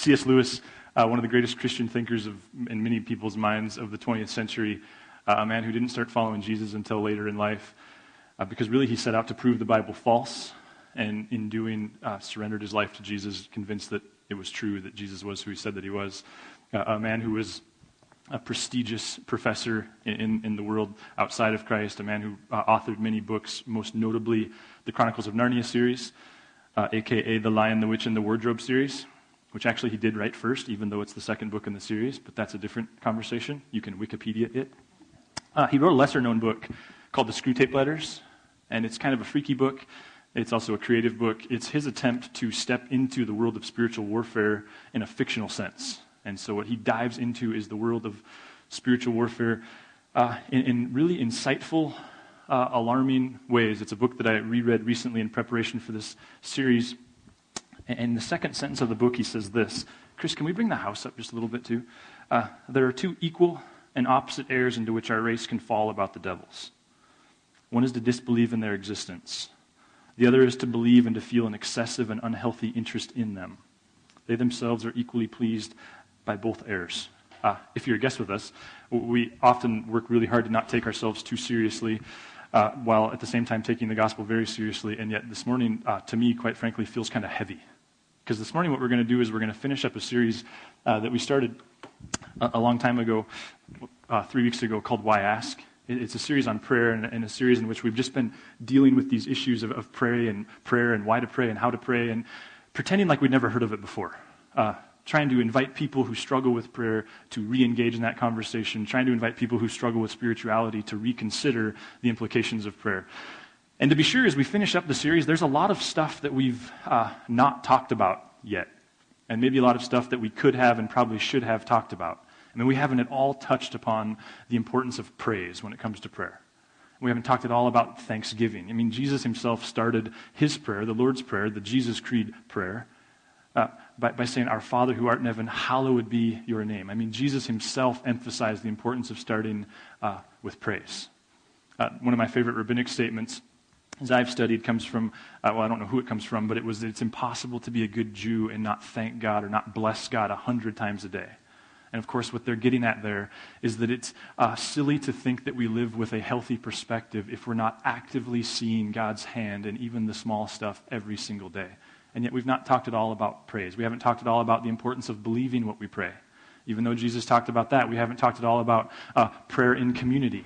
C.S. Lewis, one of the greatest Christian thinkers in many people's minds of the 20th century, a man who didn't start following Jesus until later in life, because really he set out to prove the Bible false, and in doing, surrendered his life to Jesus, convinced that it was true, that Jesus was who he said that he was. A man who was a prestigious professor in the world outside of Christ, a man who authored many books, most notably the Chronicles of Narnia series, a.k.a. the Lion, the Witch, and the Wardrobe series, which actually he did write first, even though it's the second book in the series, but that's a different conversation. You can Wikipedia it. He wrote a lesser-known book called The Screwtape Letters, and it's kind of a freaky book. It's also a creative book. It's his attempt to step into the world of spiritual warfare in a fictional sense. And so what he dives into is the world of spiritual warfare in really insightful, alarming ways. It's a book that I reread recently in preparation for this series. And in the second sentence of the book, he says this. Chris, can we bring the house up just a little bit too? There are two equal and opposite errors into which our race can fall about the devils. One is to disbelieve in their existence. The other is to believe and to feel an excessive and unhealthy interest in them. They themselves are equally pleased by both errors. If you're a guest with us, we often work really hard to not take ourselves too seriously, while at the same time taking the gospel very seriously. And yet this morning, to me, quite frankly, feels kind of heavy. Because this morning what we're going to do is we're going to finish up a series that we started a long time ago, 3 weeks ago, called Why Ask? It's a series on prayer, and a series in which we've just been dealing with these issues of prayer and why to pray and how to pray, and pretending like we'd never heard of it before. Trying to invite people who struggle with prayer to re-engage in that conversation, trying to invite people who struggle with spirituality to reconsider the implications of prayer. And to be sure, as we finish up the series, there's a lot of stuff that we've not talked about yet, and maybe a lot of stuff that we could have and probably should have talked about. I mean, we haven't at all touched upon the importance of praise when it comes to prayer. We haven't talked at all about thanksgiving. I mean, Jesus himself started his prayer, the Lord's Prayer, the Jesus Creed prayer, by saying, Our Father who art in heaven, hallowed be your name. I mean, Jesus himself emphasized the importance of starting with praise. One of my favorite rabbinic statements, as I've studied, comes from, I don't know who it comes from, but it's impossible to be a good Jew and not thank God or not bless God 100 times a day. And of course, what they're getting at there is that it's silly to think that we live with a healthy perspective if we're not actively seeing God's hand in even the small stuff every single day. And yet we've not talked at all about praise. We haven't talked at all about the importance of believing what we pray. Even though Jesus talked about that, we haven't talked at all about prayer in community.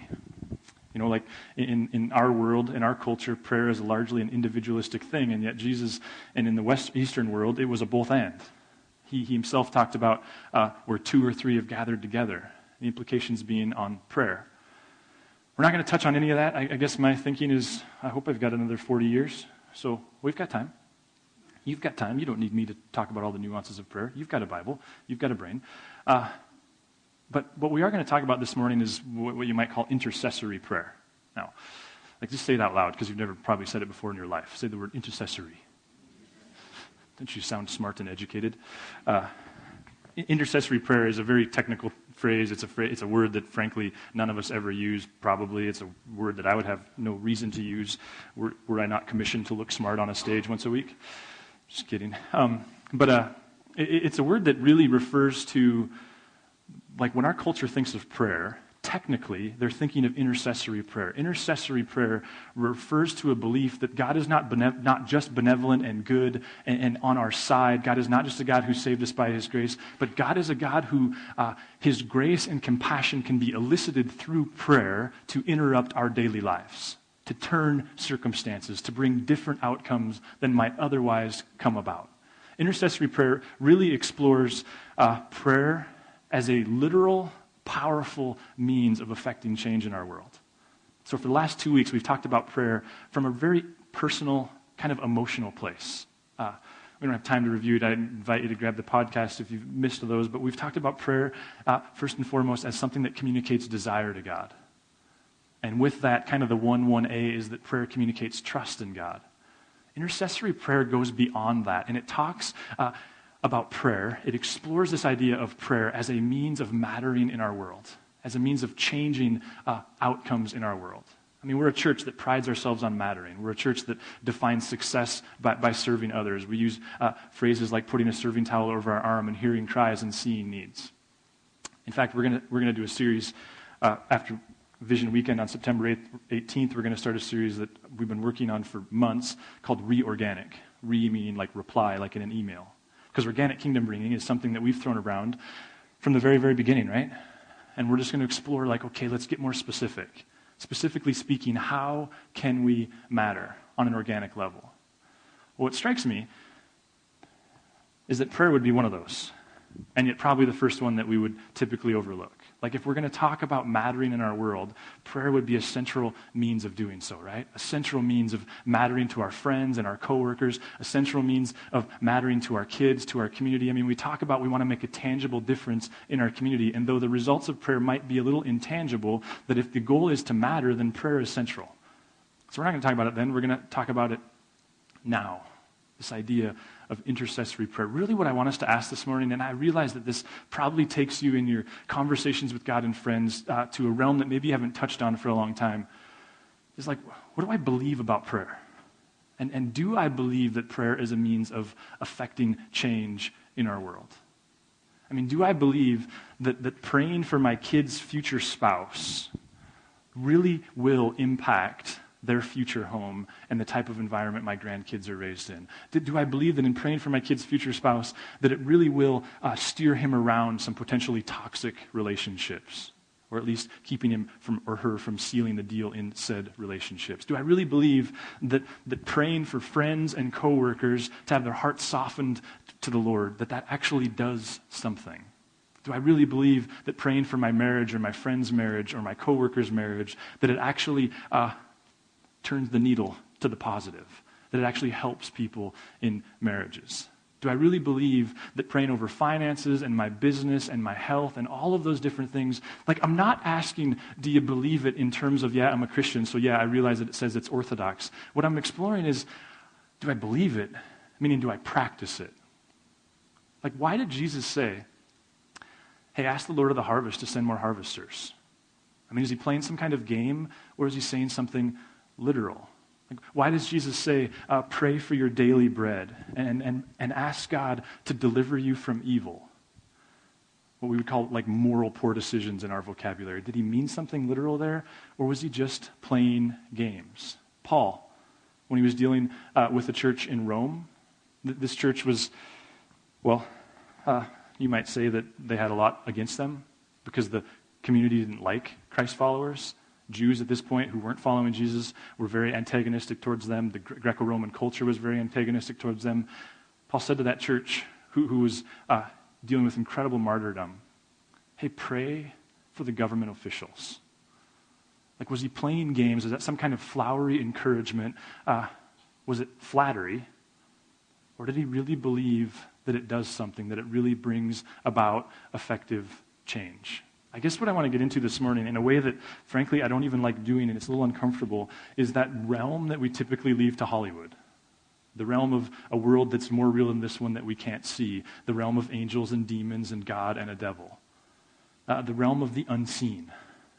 You know, like in our world, in our culture, prayer is largely an individualistic thing, and yet Jesus, and in the Eastern world, it was a both and. He himself talked about where 2 or 3 have gathered together, the implications being on prayer. We're not going to touch on any of that. I guess my thinking is, I hope I've got another 40 years, so we've got time. You've got time. You don't need me to talk about all the nuances of prayer. You've got a Bible. You've got a brain. But what we are going to talk about this morning is what you might call intercessory prayer. Now, just say it out loud, because you've never probably said it before in your life. Say the word intercessory. Don't you sound smart and educated? Intercessory prayer is a very technical phrase. It's a word that, frankly, none of us ever use, probably. It's a word that I would have no reason to use were I not commissioned to look smart on a stage once a week. Just kidding. But it's a word that really refers to, like, when our culture thinks of prayer, technically, they're thinking of intercessory prayer. Intercessory prayer refers to a belief that God is not just benevolent and good and on our side. God is not just a God who saved us by his grace, but God is a God who his grace and compassion can be elicited through prayer to interrupt our daily lives, to turn circumstances, to bring different outcomes than might otherwise come about. Intercessory prayer really explores prayer as a literal, powerful means of affecting change in our world. So for the last 2 weeks, we've talked about prayer from a very personal, kind of emotional place. We don't have time to review it. I invite you to grab the podcast if you've missed those. But we've talked about prayer, first and foremost, as something that communicates desire to God. And with that, kind of the 1A is that prayer communicates trust in God. Intercessory prayer goes beyond that, and it talks about prayer. It explores this idea of prayer as a means of mattering in our world, as a means of changing outcomes in our world. I mean, we're a church that prides ourselves on mattering. We're a church that defines success by serving others. We use phrases like putting a serving towel over our arm and hearing cries and seeing needs. In fact, we're gonna do a series after Vision Weekend on September 18th. We're going to start a series that we've been working on for months called Reorganic. Re meaning like reply, like in an email. Because organic kingdom bringing is something that we've thrown around from the very, very beginning, right? And we're just going to explore like, okay, let's get more specific. Specifically speaking, how can we matter on an organic level? Well, what strikes me is that prayer would be one of those, and yet probably the first one that we would typically overlook. Like if we're going to talk about mattering in our world, prayer would be a central means of doing so, right? A central means of mattering to our friends and our coworkers, a central means of mattering to our kids, to our community. I mean, we talk about we want to make a tangible difference in our community, and though the results of prayer might be a little intangible, that if the goal is to matter, then prayer is central. So we're not going to talk about it then, we're going to talk about it now. This idea of intercessory prayer. Really what I want us to ask this morning, and I realize that this probably takes you in your conversations with God and friends to a realm that maybe you haven't touched on for a long time, is like, what do I believe about prayer? And do I believe that prayer is a means of affecting change in our world? I mean, do I believe that praying for my kid's future spouse really will impact their future home and the type of environment my grandkids are raised in? Do I believe that in praying for my kid's future spouse, that it really will steer him around some potentially toxic relationships, or at least keeping him or her from sealing the deal in said relationships? Do I really believe that praying for friends and coworkers to have their hearts softened to the Lord, that actually does something? Do I really believe that praying for my marriage or my friend's marriage or my coworker's marriage, that it actually turns the needle to the positive, that it actually helps people in marriages? Do I really believe that praying over finances and my business and my health and all of those different things, like I'm not asking, do you believe it in terms of, yeah, I'm a Christian, so yeah, I realize that it says it's orthodox. What I'm exploring is, do I believe it? Meaning, do I practice it? Like, why did Jesus say, hey, ask the Lord of the harvest to send more harvesters? I mean, is he playing some kind of game, or is he saying something literal? Like, why does Jesus say, pray for your daily bread and ask God to deliver you from evil? What we would call like moral poor decisions in our vocabulary. Did he mean something literal there, or was he just playing games? Paul, when he was dealing with the church in Rome, this church was, well, you might say that they had a lot against them because the community didn't like Christ followers. Jews at this point who weren't following Jesus were very antagonistic towards them. The Greco-Roman culture was very antagonistic towards them. Paul said to that church who was dealing with incredible martyrdom, hey, pray for the government officials. Like, was he playing games? Is that some kind of flowery encouragement? Was it flattery? Or did he really believe that it does something, that it really brings about effective change? I guess what I want to get into this morning, in a way that, frankly, I don't even like doing, and it's a little uncomfortable, is that realm that we typically leave to Hollywood. The realm of a world that's more real than this one that we can't see. The realm of angels and demons and God and a devil. The realm of the unseen.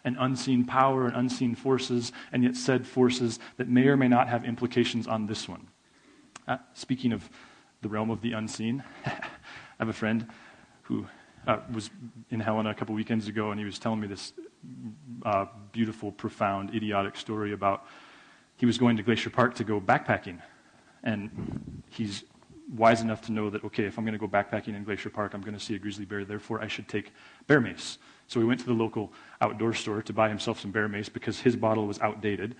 An unseen power and unseen forces, and yet said forces that may or may not have implications on this one. Speaking of the realm of the unseen, I have a friend who was in Helena a couple weekends ago, and he was telling me this beautiful, profound, idiotic story about he was going to Glacier Park to go backpacking. And he's wise enough to know that, okay, if I'm going to go backpacking in Glacier Park, I'm going to see a grizzly bear, therefore I should take bear mace. So he went to the local outdoor store to buy himself some bear mace because his bottle was outdated.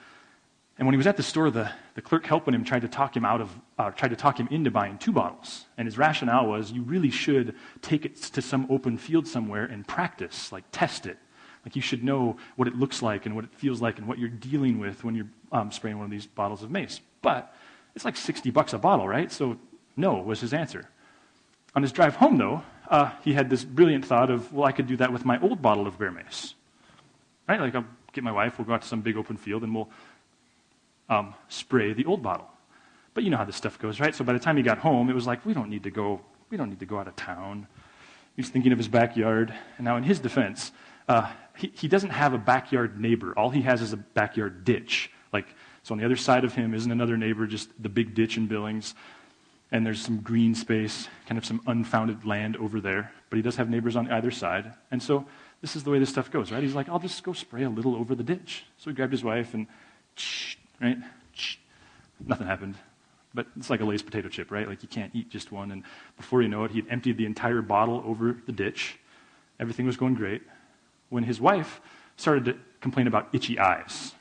And when he was at the store, the clerk helping him tried to talk him into buying 2 bottles. And his rationale was, you really should take it to some open field somewhere and practice, like test it. Like you should know what it looks like and what it feels like and what you're dealing with when you're spraying one of these bottles of mace. But it's like $60 a bottle, right? So no was his answer. On his drive home, though, he had this brilliant thought of, well, I could do that with my old bottle of bear mace. Right? Like I'll get my wife, we'll go out to some big open field, and we'll spray the old bottle. But you know how this stuff goes, right? So by the time he got home, it was like, we don't need to go out of town. He's thinking of his backyard. And now in his defense, he doesn't have a backyard neighbor. All he has is a backyard ditch. So on the other side of him isn't another neighbor, just the big ditch in Billings. And there's some green space, kind of some unfounded land over there. But he does have neighbors on either side. And so this is the way this stuff goes, right? He's like, I'll just go spray a little over the ditch. So he grabbed his wife and, right? Nothing happened. But it's like a Lay's potato chip, right? Like you can't eat just one. And before you know it, he had emptied the entire bottle over the ditch. Everything was going great. When his wife started to complain about itchy eyes,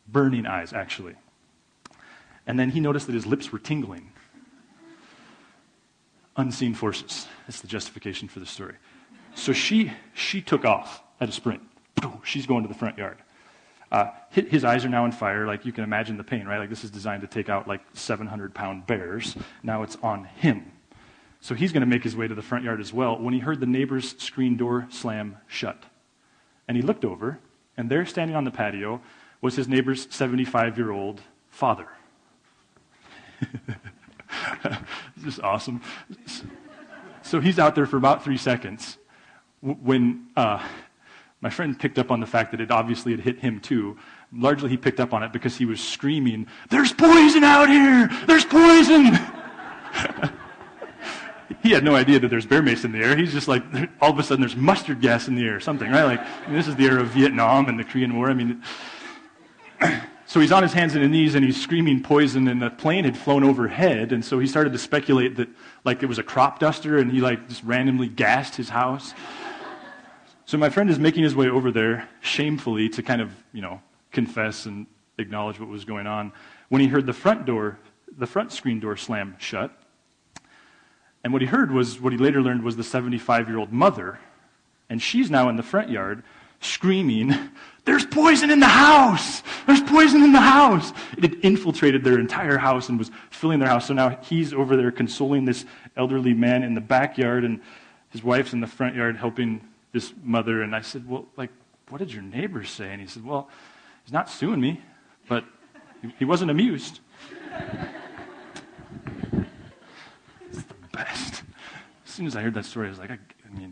burning eyes, actually. And then he noticed that his lips were tingling. Unseen forces. That's the justification for the story. So she took off at a sprint. She's going to the front yard. His eyes are now on fire. Like you can imagine the pain, right? Like this is designed to take out like 700-pound bears. Now it's on him. So he's going to make his way to the front yard as well when he heard the neighbor's screen door slam shut. And he looked over, and there standing on the patio was his neighbor's 75-year-old father. This is awesome. So he's out there for about 3 seconds when my friend picked up on the fact that it obviously had hit him too. Largely he picked up on it because he was screaming, "There's poison out here! There's poison!" He had no idea that there's bear mace in the air. He's just like, all of a sudden there's mustard gas in the air or something, right? Like, this is the era of Vietnam and the Korean War. So he's on his hands and knees and he's screaming poison, and the plane had flown overhead, and so he started to speculate that like it was a crop duster and he like just randomly gassed his house. So my friend is making his way over there shamefully to kind of, confess and acknowledge what was going on when he heard the front screen door slam shut. And what he heard was, what he later learned was the 75-year-old mother, and she's now in the front yard screaming, "There's poison in the house! There's poison in the house!" It had infiltrated their entire house and was filling their house. So now he's over there consoling this elderly man in the backyard, and his wife's in the front yard helping this mother. And I said, "Well, what did your neighbors say?" And he said, "Well, he's not suing me, but he wasn't amused." It's the best. As soon as I heard that story, I was like,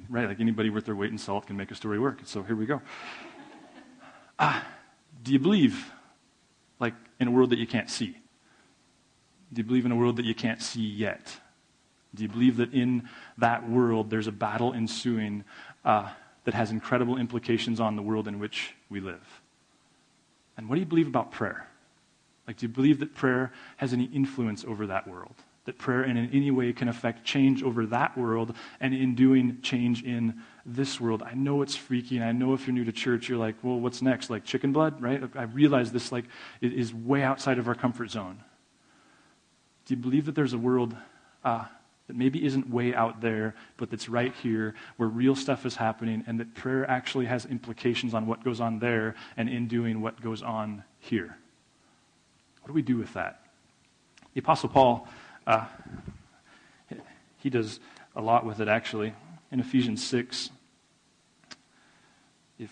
right, like anybody worth their weight in salt can make a story work. So here we go. Do you believe, in a world that you can't see? Do you believe in a world that you can't see yet? Do you believe that in that world there's a battle ensuing that has incredible implications on the world in which we live? And what do you believe about prayer? Do you believe that prayer has any influence over that world? That prayer in any way can affect change over that world, and in doing change in this world? I know it's freaky, and I know if you're new to church, you're like, well, what's next? Like chicken blood, right? I realize this it is way outside of our comfort zone. Do you believe that there's a world that maybe isn't way out there, but that's right here, where real stuff is happening, and that prayer actually has implications on what goes on there, and in doing what goes on here? What do we do with that? The Apostle Paul, he does a lot with it, actually. In Ephesians 6, there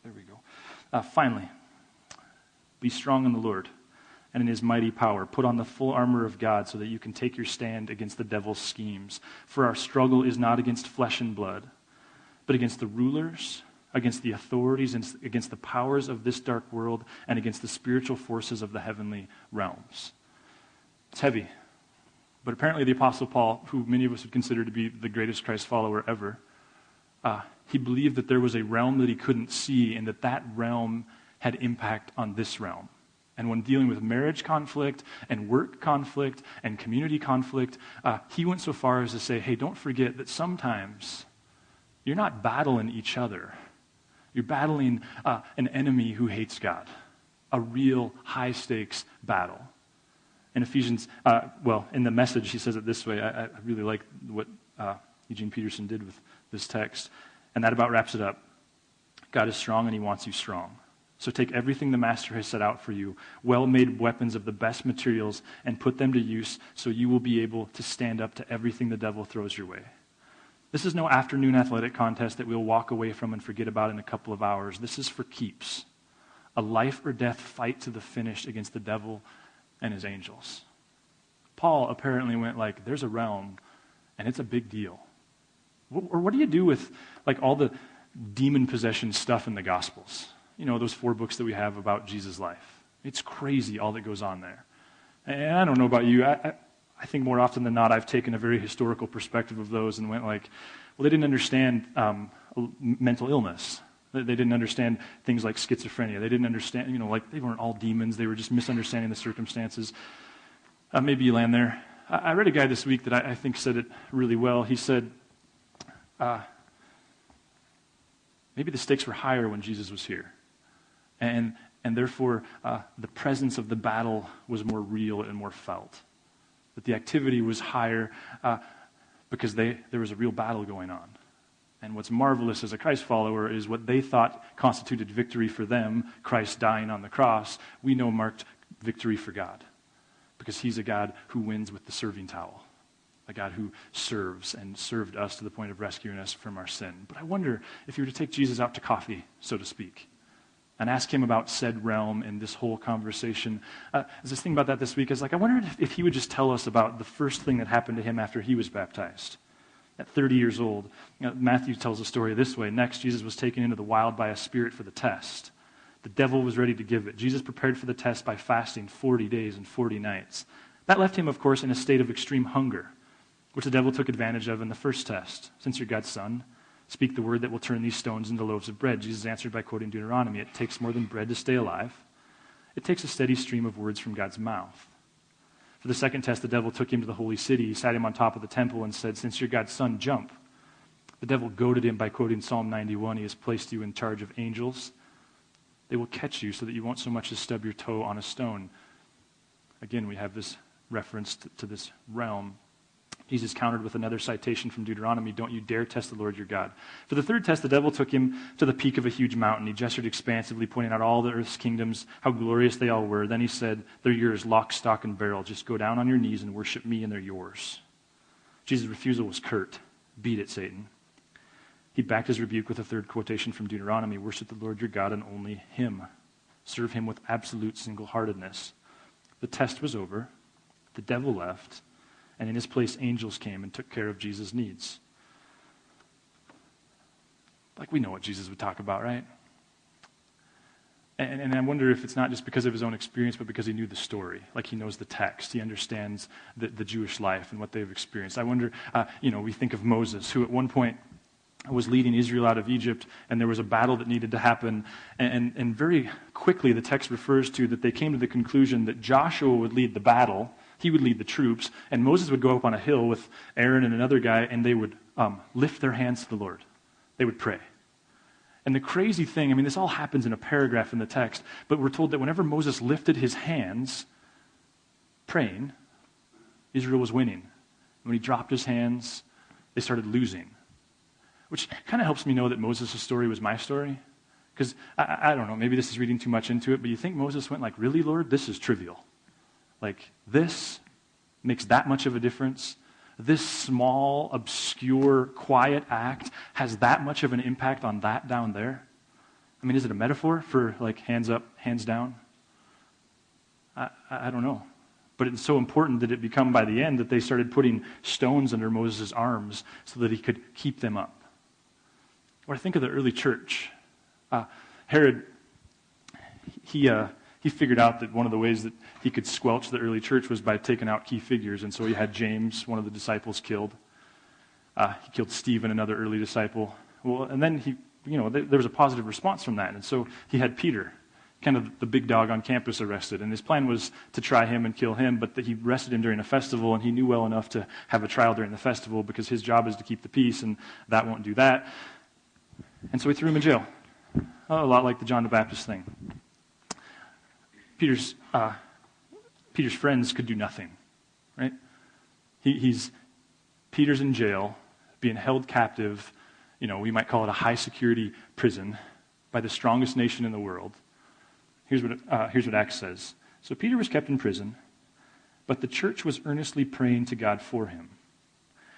we go. Finally, be strong in the Lord and in his mighty power. Put on the full armor of God so that you can take your stand against the devil's schemes. For our struggle is not against flesh and blood, but against the rulers, against the authorities, and against the powers of this dark world, and against the spiritual forces of the heavenly realms. It's heavy. But apparently the Apostle Paul, who many of us would consider to be the greatest Christ follower ever, he believed that there was a realm that he couldn't see, and that realm had impact on this realm. And when dealing with marriage conflict and work conflict and community conflict, he went so far as to say, hey, don't forget that sometimes you're not battling each other. You're battling an enemy who hates God, a real high-stakes battle. In Ephesians, in the Message, he says it this way. I really like what Eugene Peterson did with this text, and that about wraps it up. God is strong, and he wants you strong. So take everything the Master has set out for you, well-made weapons of the best materials, and put them to use so you will be able to stand up to everything the devil throws your way. This is no afternoon athletic contest that we'll walk away from and forget about in a couple of hours. This is for keeps. A life or death fight to the finish against the devil and his angels. Paul apparently went there's a realm, and it's a big deal. Or what do you do with like all the demon-possession stuff in the Gospels? You know, those 4 books that we have about Jesus' life. It's crazy all that goes on there. And I don't know about you. I think more often than not, I've taken a very historical perspective of those and went like, well, they didn't understand mental illness. They didn't understand things like schizophrenia. They didn't understand, you know, like they weren't all demons. They were just misunderstanding the circumstances. Maybe you land there. I read a guy this week that I think said it really well. He said, maybe the stakes were higher when Jesus was here. And therefore, the presence of the battle was more real and more felt. That the activity was higher because there was a real battle going on. And what's marvelous as a Christ follower is what they thought constituted victory for them, Christ dying on the cross, we know marked victory for God. Because he's a God who wins with the serving towel. A God who serves and served us to the point of rescuing us from our sin. But I wonder if you were to take Jesus out to coffee, so to speak, and ask him about said realm and this whole conversation. As I was thinking about that this week, I was like, I wonder if he would just tell us about the first thing that happened to him after he was baptized. At 30 years old, Matthew tells the story this way. Next, Jesus was taken into the wild by a spirit for the test. The devil was ready to give it. Jesus prepared for the test by fasting 40 days and 40 nights. That left him, of course, in a state of extreme hunger, which the devil took advantage of in the first test. Since you're God's son, speak the word that will turn these stones into loaves of bread. Jesus answered by quoting Deuteronomy. It takes more than bread to stay alive. It takes a steady stream of words from God's mouth. For the second test, the devil took him to the holy city. He sat him on top of the temple and said, since you're God's son, jump. The devil goaded him by quoting Psalm 91. He has placed you in charge of angels. They will catch you so that you won't so much as stub your toe on a stone. Again, we have this reference to this realm. Jesus countered with another citation from Deuteronomy, don't you dare test the Lord your God. For the third test, the devil took him to the peak of a huge mountain. He gestured expansively, pointing out all the earth's kingdoms, how glorious they all were. Then he said, they're yours, lock, stock, and barrel. Just go down on your knees and worship me, and they're yours. Jesus' refusal was curt. Beat it, Satan. He backed his rebuke with a third quotation from Deuteronomy, worship the Lord your God and only him. Serve him with absolute single-heartedness. The test was over. The devil left. And in his place, angels came and took care of Jesus' needs. Like we know what Jesus would talk about, right? And I wonder if it's not just because of his own experience, but because he knew the story. Like he knows the text. He understands the Jewish life and what they've experienced. I wonder, we think of Moses, who at one point was leading Israel out of Egypt, and there was a battle that needed to happen. And very quickly, the text refers to that they came to the conclusion that Joshua would lead the battle. He would lead the troops, and Moses would go up on a hill with Aaron and another guy, and they would lift their hands to the Lord. They would pray. And the crazy thing, this all happens in a paragraph in the text, but we're told that whenever Moses lifted his hands praying, Israel was winning. When he dropped his hands, they started losing. Which kind of helps me know that Moses' story was my story. Because, I don't know, maybe this is reading too much into it, but you think Moses went like, really, Lord? This is trivial. Like, this makes that much of a difference? This small, obscure, quiet act has that much of an impact on that down there? Is it a metaphor for, like, hands up, hands down? I don't know. But it's so important that it become, by the end, that they started putting stones under Moses' arms so that he could keep them up. Or I think of the early church. Herod, he figured out that one of the ways that he could squelch the early church was by taking out key figures. And so he had James, one of the disciples, killed. He killed Stephen, another early disciple. Well, and then there was a positive response from that. And so he had Peter, kind of the big dog on campus, arrested. And his plan was to try him and kill him, but he arrested him during a festival, and he knew well enough to have a trial during the festival because his job is to keep the peace, and that won't do that. And so he threw him in jail. A lot like the John the Baptist thing. Peter's friends could do nothing, right? Peter's in jail, being held captive, we might call it a high-security prison by the strongest nation in the world. Here's what Acts says. So Peter was kept in prison, but the church was earnestly praying to God for him.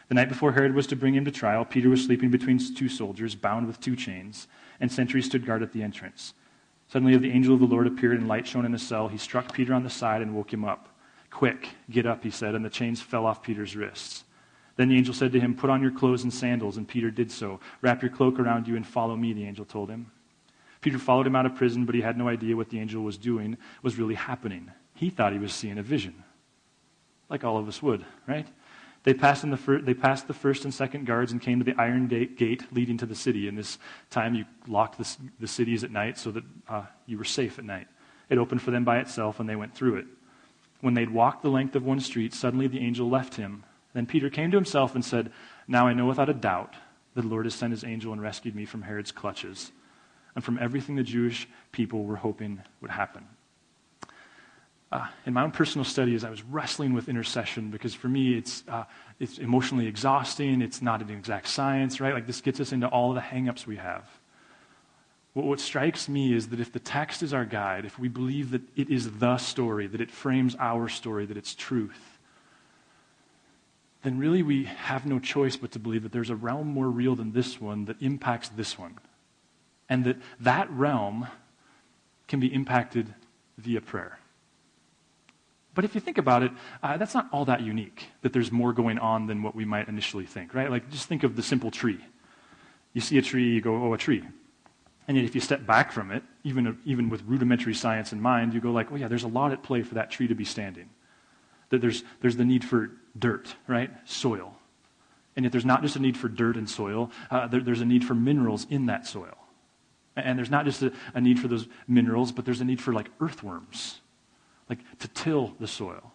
The night before Herod was to bring him to trial, Peter was sleeping between two soldiers, bound with 2 chains, and sentries stood guard at the entrance. Suddenly the angel of the Lord appeared, and light shone in his cell. He struck Peter on the side and woke him up. Quick, get up, he said, and the chains fell off Peter's wrists. Then the angel said to him, "Put on your clothes and sandals." And Peter did so. "Wrap your cloak around you and follow me," the angel told him. Peter followed him out of prison, but he had no idea what the angel was doing was really happening. He thought he was seeing a vision, like all of us would, right? They passed the first and second guards and came to the iron gate leading to the city. And this time you locked the cities at night so that you were safe at night. It opened for them by itself, and they went through it. When they'd walked the length of one street, suddenly the angel left him. Then Peter came to himself and said, "Now I know without a doubt that the Lord has sent his angel and rescued me from Herod's clutches and from everything the Jewish people were hoping would happen." In my own personal studies, I was wrestling with intercession because for me, it's emotionally exhausting. It's not an exact science, right? Like this gets us into all of the hang-ups we have. What strikes me is that if the text is our guide, if we believe that it is the story, that it frames our story, that it's truth, then really we have no choice but to believe that there's a realm more real than this one that impacts this one. And that realm can be impacted via prayer. But if you think about it, that's not all that unique, that there's more going on than what we might initially think, right? Like just think of the simple tree. You see a tree, you go, "Oh, a tree." And yet if you step back from it, even with rudimentary science in mind, you go like, "Oh yeah, there's a lot at play for that tree to be standing." That there's the need for dirt, right? Soil. And yet there's not just a need for dirt and soil, there's a need for minerals in that soil. And there's not just a need for those minerals, but there's a need for like earthworms, like to till the soil.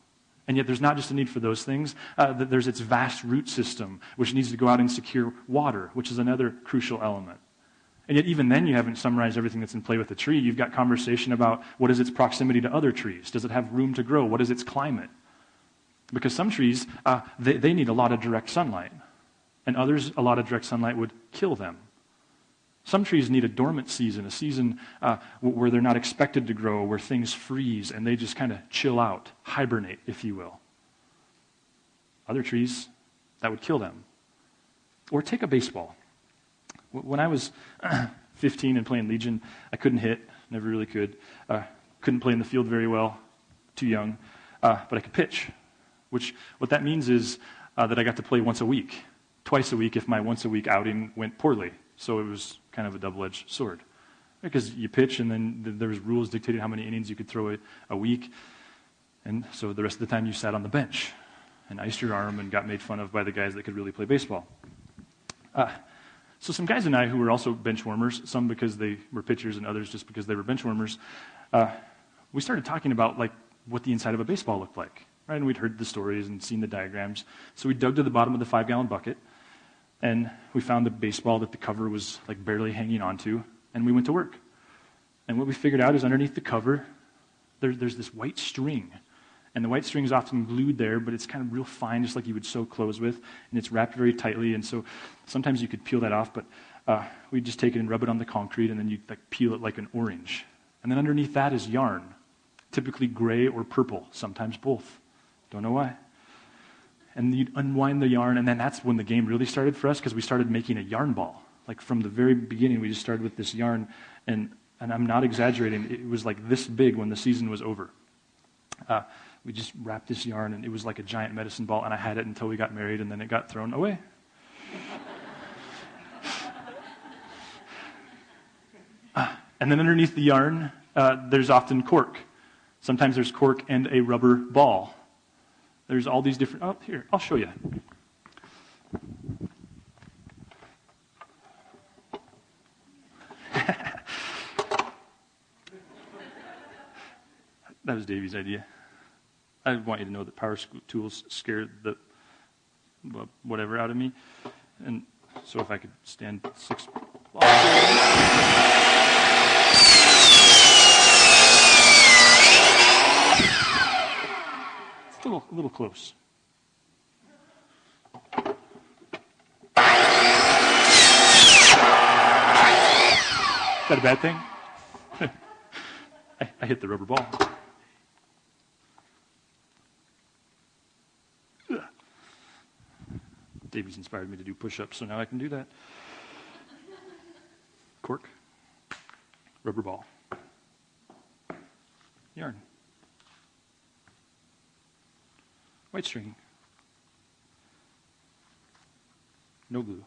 And yet there's not just a need for those things, there's its vast root system, which needs to go out and secure water, which is another crucial element. And yet even then you haven't summarized everything that's in play with the tree. You've got conversation about what is its proximity to other trees. Does it have room to grow? What is its climate? Because some trees, they need a lot of direct sunlight. And others, a lot of direct sunlight would kill them. Some trees need a dormant season, a season where they're not expected to grow, where things freeze and they just kind of chill out, hibernate, if you will. Other trees, that would kill them. Or take a baseball. When I was 15 and playing Legion, I couldn't hit, never really could. Couldn't play in the field very well, too young, but I could pitch. What that means is that I got to play once a week, twice a week if my once a week outing went poorly. So it was kind of a double-edged sword. Because you pitch and then there was rules dictating how many innings you could throw a week. And so the rest of the time you sat on the bench and iced your arm and got made fun of by the guys that could really play baseball. So some guys and I who were also bench warmers, some because they were pitchers and others just because they were bench warmers, we started talking about like what the inside of a baseball looked like. Right? And we'd heard the stories and seen the diagrams. So we dug to the bottom of the 5-gallon bucket, and we found the baseball that the cover was like barely hanging onto, and we went to work. And what we figured out is underneath the cover, there's this white string. And the white string is often glued there, but it's kind of real fine, just like you would sew clothes with, and it's wrapped very tightly. And so sometimes you could peel that off, but we'd just take it and rub it on the concrete, and then you'd like peel it like an orange. And then underneath that is yarn, typically gray or purple, sometimes both. Don't know why. And you'd unwind the yarn, and then that's when the game really started for us, because we started making a yarn ball. Like from the very beginning, we just started with this yarn, and I'm not exaggerating, it was like this big when the season was over. We just wrapped this yarn, and it was like a giant medicine ball, and I had it until we got married, and then it got thrown away. And then underneath the yarn, there's often cork. Sometimes there's cork and a rubber ball. There's all these different... Oh, here, I'll show you. That was Davey's idea. I want you to know that power tools scared the whatever out of me. And so if I could stand 6 blocks. It's a little close. Is that a bad thing? I hit the rubber ball. Davey's inspired me to do push-ups, so now I can do that. Cork, rubber ball, yarn, white string, no glue.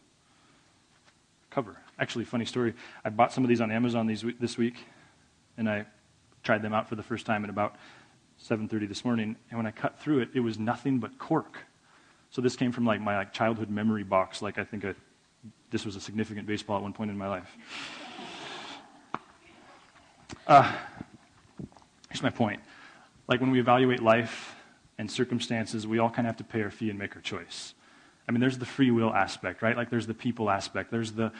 Cover. Actually, funny story. I bought some of these on Amazon this week, and I tried them out for the first time at about 7:30 this morning, and when I cut through it, it was nothing but cork. So this came from my childhood memory box. This was a significant baseball at one point in my life. Here's my point. When we evaluate life and circumstances, we all kind of have to pay our fee and make our choice. I mean, there's the free will aspect, right? There's the people aspect. There's the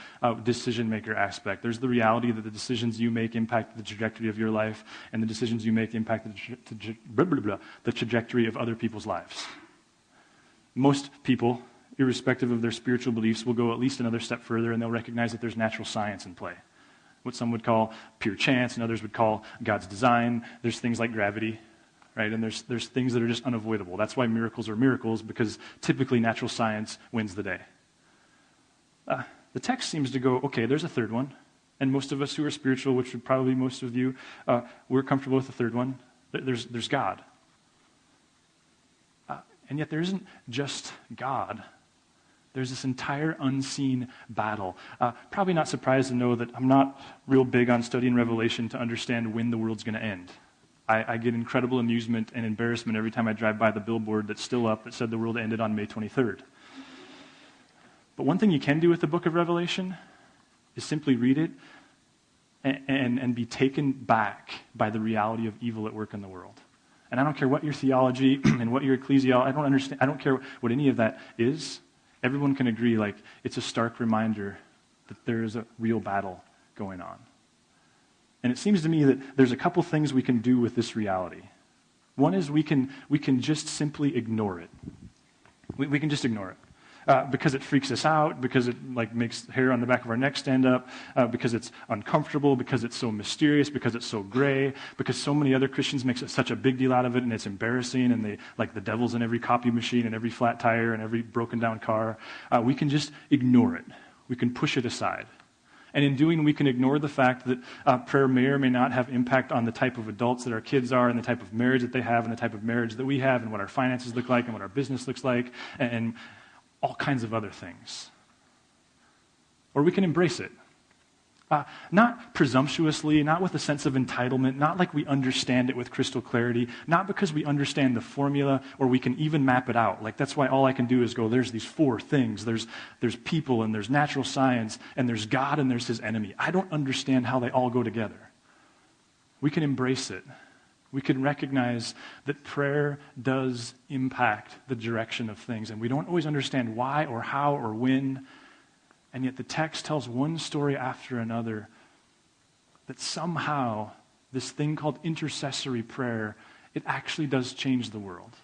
decision-maker aspect. There's the reality that the decisions you make impact the trajectory of your life, and the decisions you make impact the trajectory of other people's lives. Most people, irrespective of their spiritual beliefs, will go at least another step further, and they'll recognize that there's natural science in play. What some would call pure chance, and others would call God's design. There's things like gravity, right? And there's things that are just unavoidable. That's why miracles are miracles, because typically natural science wins the day. The text seems to go, okay, there's a third one. And most of us who are spiritual, which would probably most of you, we're comfortable with the third one. There's God. And yet there isn't just God. There's this entire unseen battle. Probably not surprised to know that I'm not real big on studying Revelation to understand when the world's going to end. I get incredible amusement and embarrassment every time I drive by the billboard that's still up that said the world ended on May 23rd. But one thing you can do with the book of Revelation is simply read it and be taken back by the reality of evil at work in the world. And I don't care what your theology and what your ecclesiology, I don't care what any of that is. Everyone can agree, it's a stark reminder that there is a real battle going on. And it seems to me that there's a couple things we can do with this reality. One is we can just simply ignore it. We can just ignore it. Because it freaks us out, because it makes hair on the back of our neck stand up, because it's uncomfortable, because it's so mysterious, because it's so gray, because so many other Christians make such a big deal out of it, and it's embarrassing, and they the devil's in every copy machine and every flat tire and every broken down car. We can just ignore it. We can push it aside. And in doing, we can ignore the fact that prayer may or may not have impact on the type of adults that our kids are, and the type of marriage that they have, and the type of marriage that we have, and what our finances look like, and what our business looks like, and all kinds of other things. Or we can embrace it. Not presumptuously, not with a sense of entitlement, not like we understand it with crystal clarity, not because we understand the formula or we can even map it out. That's why all I can do is go, there's these four things. There's people, and there's natural science, and there's God, and there's his enemy. I don't understand how they all go together. We can embrace it. We can recognize that prayer does impact the direction of things, and we don't always understand why or how or when, and yet the text tells one story after another that somehow this thing called intercessory prayer, it actually does change the world.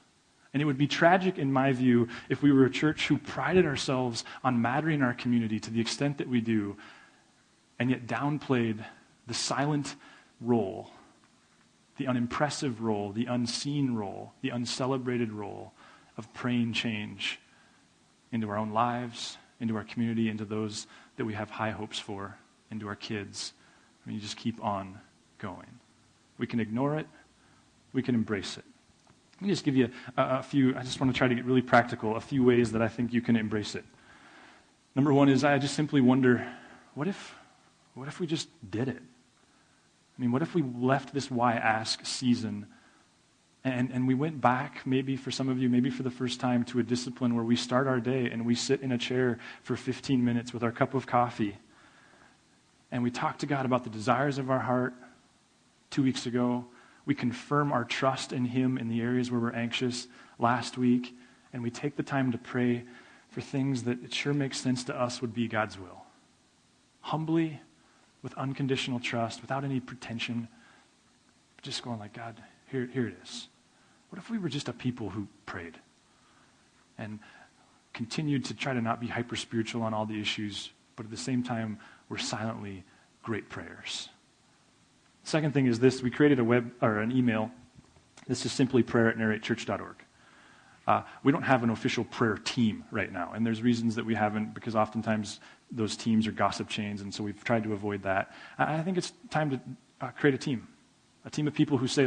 And it would be tragic, in my view, if we were a church who prided ourselves on mattering our community to the extent that we do, and yet downplayed the silent role, the unimpressive role, the unseen role, the uncelebrated role of praying change into our own lives, into our community, into those that we have high hopes for, into our kids. You just keep on going. We can ignore it. We can embrace it. Let me just give you a few, I just want to try to get really practical, a few ways that I think you can embrace it. Number one is I just simply wonder, what if we just did it? What if we left this why ask season and we went back, maybe for some of you, maybe for the first time, to a discipline where we start our day and we sit in a chair for 15 minutes with our cup of coffee and we talk to God about the desires of our heart. 2 weeks ago, we confirm our trust in him in the areas where we're anxious last week, and we take the time to pray for things that it sure makes sense to us would be God's will. Humbly, with unconditional trust, without any pretension, just going God, here it is. What if we were just a people who prayed and continued to try to not be hyper-spiritual on all the issues, but at the same time, we're silently great prayers? Second thing is this: we created an email. This is simply prayer@narratechurch.org. We don't have an official prayer team right now, and there's reasons that we haven't, because oftentimes those teams are gossip chains, and so we've tried to avoid that. I think it's time to create a team of people who say,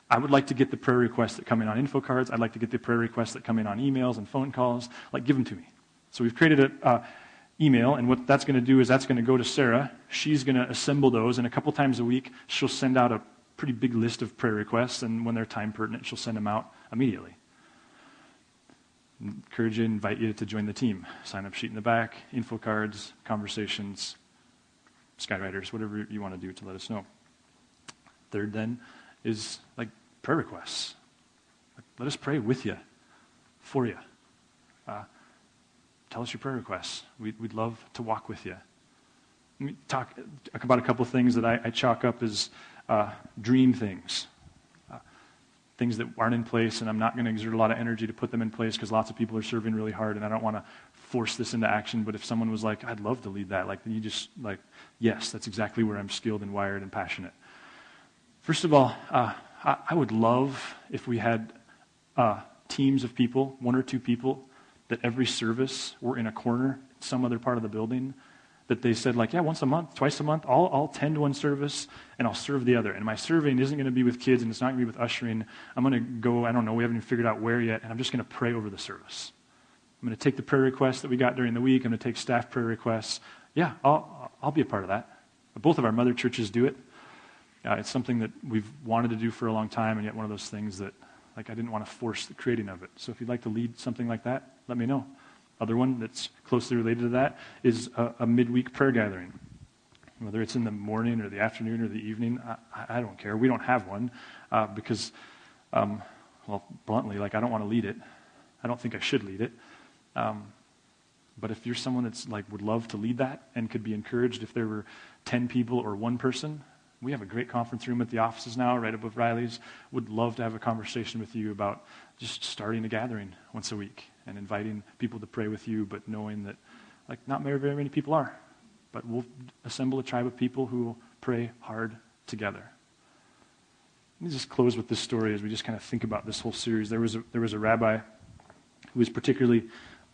I would like to get the prayer requests that come in on info cards. I'd like to get the prayer requests that come in on emails and phone calls. Give them to me. So we've created a email, and what that's going to do is that's going to go to Sarah. She's going to assemble those, and a couple times a week, she'll send out a pretty big list of prayer requests, and when they're time pertinent, she'll send them out immediately. Encourage you, invite you to join the team. Sign up sheet in the back, info cards, conversations, skywriters, whatever you want to do to let us know. Third then is like prayer requests. Let us pray with you, for you. Tell us your prayer requests. We'd love to walk with you. Let me talk about a couple of things that I chalk up as dream things. Things that aren't in place, and I'm not going to exert a lot of energy to put them in place because lots of people are serving really hard, and I don't want to force this into action. But if someone was like, I'd love to lead that, yes, that's exactly where I'm skilled and wired and passionate. First of all, I would love if we had teams of people, 1 or 2 people, that every service were in a corner, some other part of the building, that they said once a month, twice a month, I'll tend one service and I'll serve the other. And my serving isn't going to be with kids and it's not going to be with ushering. I'm going to go, I don't know, we haven't even figured out where yet, and I'm just going to pray over the service. I'm going to take the prayer requests that we got during the week. I'm going to take staff prayer requests. Yeah, I'll be a part of that. Both of our mother churches do it. It's something that we've wanted to do for a long time, and yet one of those things that I didn't want to force the creating of it. So if you'd like to lead something like that, let me know. Other one that's closely related to that is a midweek prayer gathering. Whether it's in the morning or the afternoon or the evening, I don't care. We don't have one because, bluntly, I don't want to lead it. I don't think I should lead it. But if you're someone that's would love to lead that and could be encouraged if there were 10 people or 1 person, we have a great conference room at the offices now, right above Riley's. Would love to have a conversation with you about just starting a gathering once a week and inviting people to pray with you, but knowing that not very many people are. But we'll assemble a tribe of people who will pray hard together. Let me just close with this story as we just kind of think about this whole series. There was a rabbi who was particularly,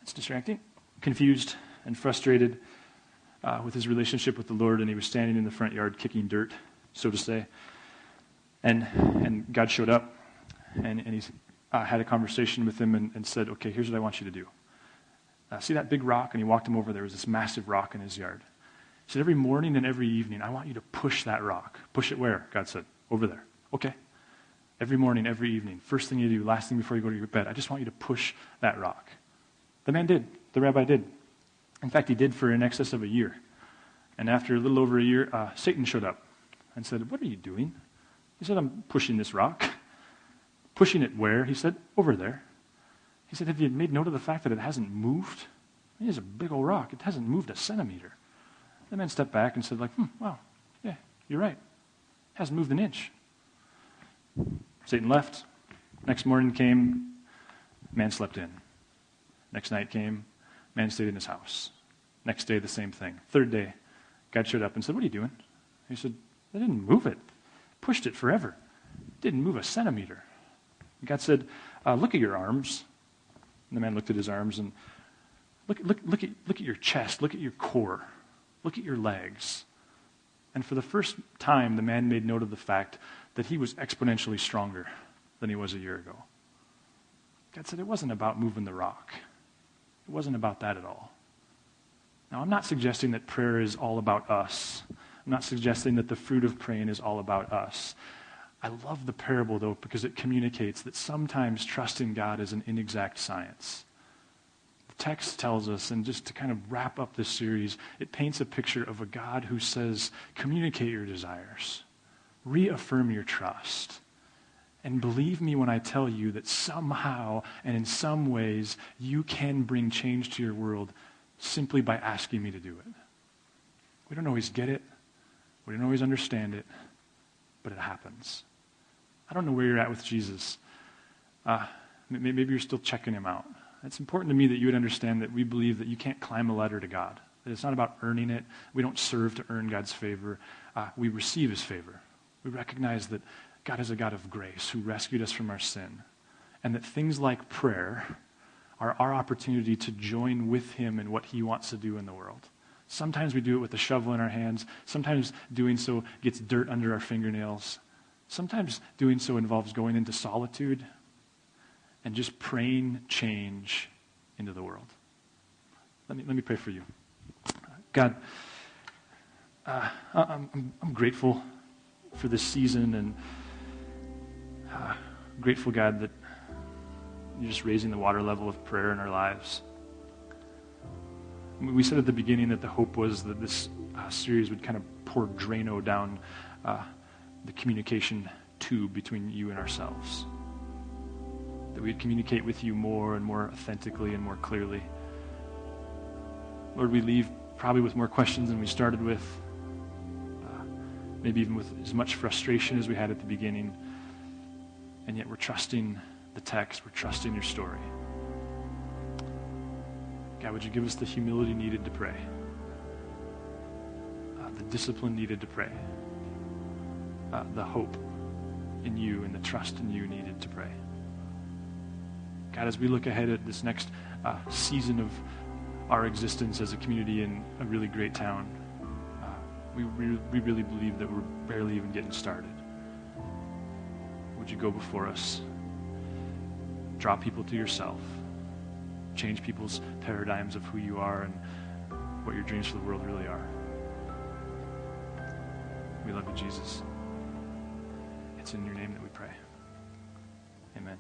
it's distracting, confused and frustrated with his relationship with the Lord, and he was standing in the front yard kicking dirt, so to say. And God showed up, and he had a conversation with him and said, okay, here's what I want you to do. See that big rock? And he walked him over. There was this massive rock in his yard. He said, every morning and every evening, I want you to push that rock. Push it where? God said, over there. Okay. Every morning, every evening, first thing you do, last thing before you go to your bed, I just want you to push that rock. The man did. The rabbi did. In fact, he did for in excess of a year. And after a little over a year, Satan showed up and said, what are you doing? He said, I'm pushing this rock. Pushing it where? He said, over there. He said, have you made note of the fact that it hasn't moved? It is a big old rock. It hasn't moved a centimeter. The man stepped back and said, wow, yeah, you're right. It hasn't moved an inch. Satan left. Next morning came, man slept in. Next night came, man stayed in his house. Next day, the same thing. Third day, God showed up and said, what are you doing? He said, I didn't move it. Pushed it forever. Didn't move a centimeter. God said, look at your arms. And the man looked at his arms and look at your chest. Look at your core. Look at your legs. And for the first time, the man made note of the fact that he was exponentially stronger than he was a year ago. God said it wasn't about moving the rock. It wasn't about that at all. Now, I'm not suggesting that prayer is all about us. I'm not suggesting that the fruit of praying is all about us. I love the parable, though, because it communicates that sometimes trusting God is an inexact science. The text tells us, and just to kind of wrap up this series, it paints a picture of a God who says, communicate your desires, reaffirm your trust, and believe me when I tell you that somehow and in some ways you can bring change to your world simply by asking me to do it. We don't always get it. We don't always understand it, but it happens. I don't know where you're at with Jesus. Maybe you're still checking him out. It's important to me that you would understand that we believe that you can't climb a ladder to God. That it's not about earning it. We don't serve to earn God's favor. We receive his favor. We recognize that God is a God of grace who rescued us from our sin, and that things like prayer are our opportunity to join with him in what he wants to do in the world. Sometimes we do it with a shovel in our hands. Sometimes doing so gets dirt under our fingernails. Sometimes doing so involves going into solitude and just praying change into the world. Let me pray for you. God, I'm grateful for this season, and grateful, God, that you're just raising the water level of prayer in our lives. We said at the beginning that the hope was that this series would kind of pour Drano down the communication tube between you and ourselves. That we'd communicate with you more and more authentically and more clearly. Lord, we leave probably with more questions than we started with, maybe even with as much frustration as we had at the beginning, and yet we're trusting the text, we're trusting your story. God, would you give us the humility needed to pray, the discipline needed to pray, the hope in you and the trust in you needed to pray. God, as we look ahead at this next season of our existence as a community in a really great town, we really believe that we're barely even getting started. Would you go before us? Draw people to yourself. Change people's paradigms of who you are and what your dreams for the world really are. We love you, Jesus. It's in your name that we pray. Amen.